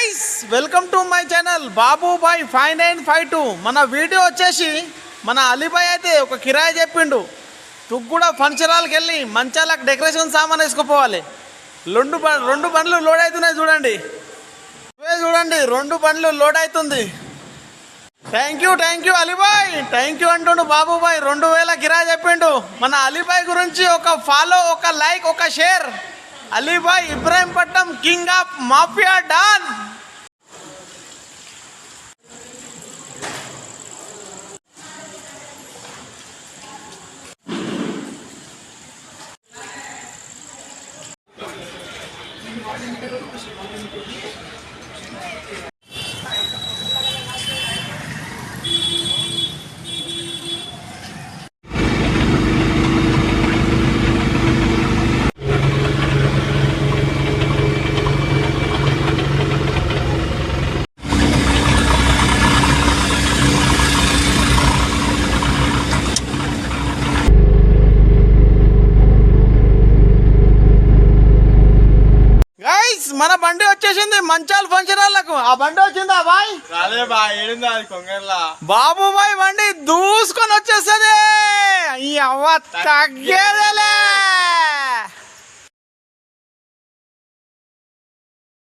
Guys welcome to my channel Babubhai 5952. మన video వచ్చేసి మన అలీబాయ్ అయితే ఒక కిరాయి చెప్పిండు. తుగ్గూడ ఫంక్షనాలకు వెళ్ళి మంచాలకు డెకరేషన్ సామాన్ వేసుకుపోవాలి. రెండు బండ్లు లోడ్ అవుతున్నాయి చూడండి. చూడండి 2 బండ్లు లోడ్ అవుతుంది. Thank you Ali Bhai, thank you అంటుండు బాబుబాయ్. 2000 కిరాయి చెప్పిండు. మన అలీబాయ్ గురించి ఒక ఫాలో, ఒక లైక్, ఒక share. Alibhai Ibrahimpatnam king of mafia don. మన బండి వచ్చేసింది మంచాల ఫంక్షన్ హాల్లకు. ఆ బండి వచ్చిందా బాయ్? బాబుబాయ్ బండి దూసుకొని వచ్చేస్తుంది. ఈ అవ్వ తగ్గేదేలే.